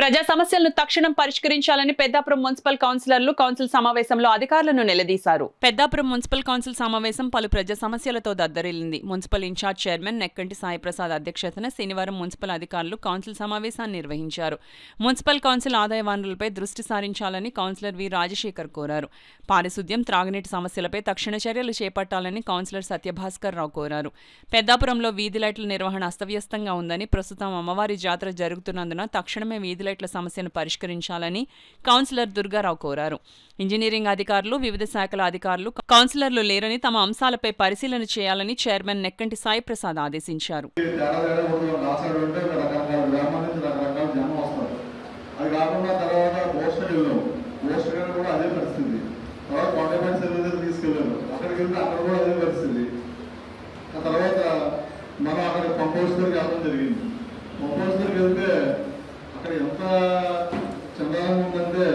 ప్రజా సమస్యలను తక్షణం పరిష్కరించాలని పెద్దాపురం మున్సిపల్ కౌన్సిలర్లు కౌన్సిల్ సమావేశంలో అధికారులను నిలదీశారు. పెద్దాపురం మున్సిపల్ కౌన్సిల్ సమావేశం పలు ప్రజా సమస్యలతో దద్దరిల్లింది. Municipal in charge chairman Nekkanti Saiprasad అధ్యక్షతన శనివారం మున్సిపల్ అధికారులు కౌన్సిల్ సమావేశాన్ని నిర్వహించారు. మున్సిపల్ కౌన్సిల్ ఆదాయ వనరులపై దృష్టి సారించాలని కౌన్సిలర్ వి రాజశేఖర్ కోరారు. పారిశుద్ధ్యం, త్రాగునీటి సమస్యలపై తక్షణ చర్యలు చేపట్టాలని కౌన్సిలర్ సత్యభాస్కర్ రావు కోరారు. పెద్దాపురంలో వీధి లైట్ల నిర్వహణ అస్తవ్యస్తంగా ఉందని, ప్రస్తుతం అమ్మవారి జాతర జరుగుతున్నందున తక్షణమే వీధి లైట్ల సమస్యను పరిష్కరించాలని కౌన్సిలర్ దుర్గారావు కోరారు. ఇంజనీరింగ్ అధికారులు, వివిధ శాఖల అధికారులు కౌన్సిలర్లు లేరని తమ అంశాలపై పరిశీలన చేయాలని చైర్మన్ నెక్కంటి సాయిప్రసాద్ ఆదేశించారు. అక్కడ ఎంత చందాలంగా ఉందంటే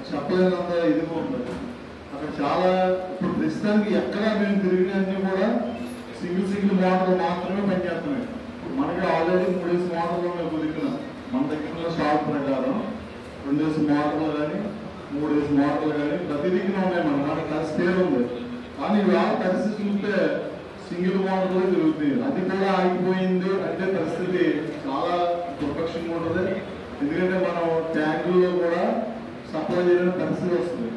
చెప్పలేనంత ఇదిగా ఉంటుంది. అక్కడ చాలా ఇప్పుడు ప్రస్తుతానికి ఎక్కడ మేము తిరిగినన్నీ కూడా సింగిల్ మోటార్లు మాత్రమే పనిచేస్తున్నాయి. మనకి ఆల్రెడీ 3 మోటార్లు మేము కుదిరినాం. మన దగ్గర స్టాక్ ప్రకారం 2 మోటార్లు కానీ 3 మోటార్లు కానీ ప్రతి దిక్కున ఉన్నాయి. మనకి స్పేర్ ఉంది. కానీ ఇవాళ పరిస్థితి చూస్తే సింగిల్ మోటార్లు తిరుగుతుంది. అది కూడా ఆగిపోయింది అంటే పరిస్థితి చాలా దుర్పక్షంగా ఉంటుంది. ఎందుకంటే మనం ట్యాంకుల్లో కూడా సప్లై చేయడం పరిస్థితి వస్తుంది.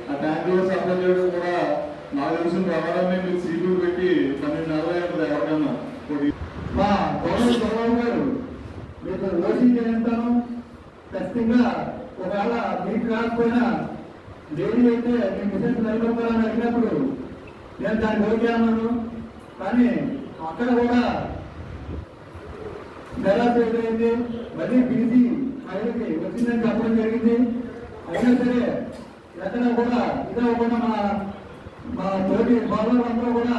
ఆ ట్యాంకుల్లో సప్లై చేయడం కూడా నాకు తెలిసిన ప్రకారం మీరు సీట్లు పెట్టి 12 నెలలు ఉంటుంది. ఎవరికన్నా మా గవర్నమెంట్ గారు మీకు ఓసీ చేస్తాను ఖచ్చితంగా. ఒకవేళ మీకు రాకపోయినా లేడీ అయితే మీ మిషన్ నిలబెట్టాలని అడిగినప్పుడు నేను దాన్ని ఓకే అన్నాను. కానీ అక్కడ కూడా నిరాశ ఎదురైంది. మళ్ళీ పిలిచి ఆయనకి వచ్చిందని చెప్పడం జరిగింది. అయినా సరే ఎక్కడ కూడా ఇదవ్వకుండా మా తోటి బాబులందరూ కూడా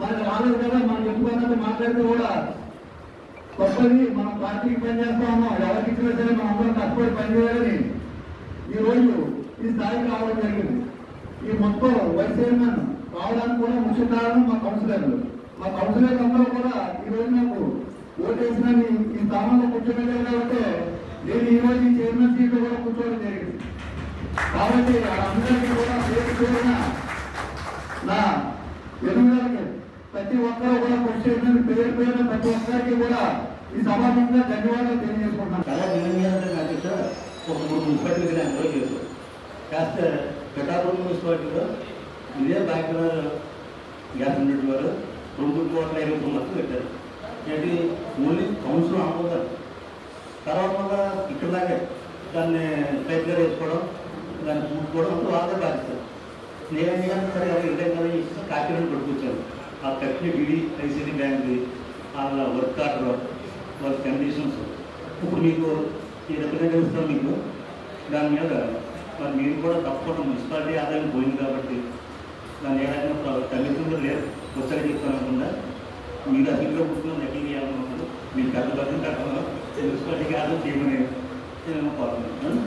మనకి రాలేదు కదా, మనం చెప్పుకున్నట్టు మాట్లాడితే కూడా తప్పది. మనం పార్టీకి పనిచేస్తాము, ఎవరికి ఇచ్చినా సరే మనం అందరం కష్టపడి పనిచేయాలని ఈరోజు ఈ స్థాయికి రావడం జరిగింది. ఈ మొత్తం వైస్ చైర్మన్ రావడానికి కూడా ముఖ్య కారణం మా కౌన్సిలర్లు. మా కౌన్సిలర్లు అందరూ కూడా ఈరోజు నాకు ఓటేసిన ఈ స్థానంలో కూర్చోబెట్టారు కాబట్టి నేను ఈరోజు ఈ చైర్మన్ సీట్లో కూడా కూర్చోవడం జరిగింది. కాబట్టి అందరికీ కూడా పేరున నా ఎదుగుదలకి ప్రతి ఒక్కరూ కూడా కృషి చేసిన పేరున ప్రతి ఒక్కరికి కూడా ఈ సమాజంగా ధన్యవాదాలు తెలియజేసుకుంటున్నాను. చాలా దినంగా ఒక 3 మున్సిపాలిటీలు ఎంజాయ్ చేశారు. కాస్త పెద్దాపురం మున్సిపాలిటీలో ఇదే బ్యాక్గ్రౌండ్ గ్యాస్ యూనిట్ వారు 2,50,00,000 పెట్టారు. ఏంటి ఓన్లీ కౌన్సిల్ ఆమోదాలు. తర్వాత కూడా ఇక్కడ దాకా దాన్ని పైప్గా వేసుకోవడం, దాన్ని పూడుకోవడం అంతా వాళ్ళే బాధిస్తారు. నేనేం కానీ సరే ఇదే కానీ కాకినాడ పట్టుకొచ్చాను. ఆ కట్టిన బిడి ఐసీడీ బ్యాంక్ వాళ్ళ వర్క్ ఆర్డర్, వాళ్ళ కండిషన్స్ ఇప్పుడు మీకు ఈ రిప్రజెంట్ ఇస్తాను మీకు. దాని మీద మరి మీరు కూడా తప్పకుండా మున్సిపాలిటీ ఆదాయం పోయింది కాబట్టి దాన్ని ఏదైనా తల్లిదండ్రులు లేదు వచ్చాక చెప్తాను అనుకుంటా. మీరు అధికంగా పుట్టిన లెక్కలు చేయాలనుకుంటున్నారు. మీరు పెద్ద బద్దం కట్టడం మున్సిపాలిటీకి ఆదాయం చేయమని నేను కోరుతున్నాను.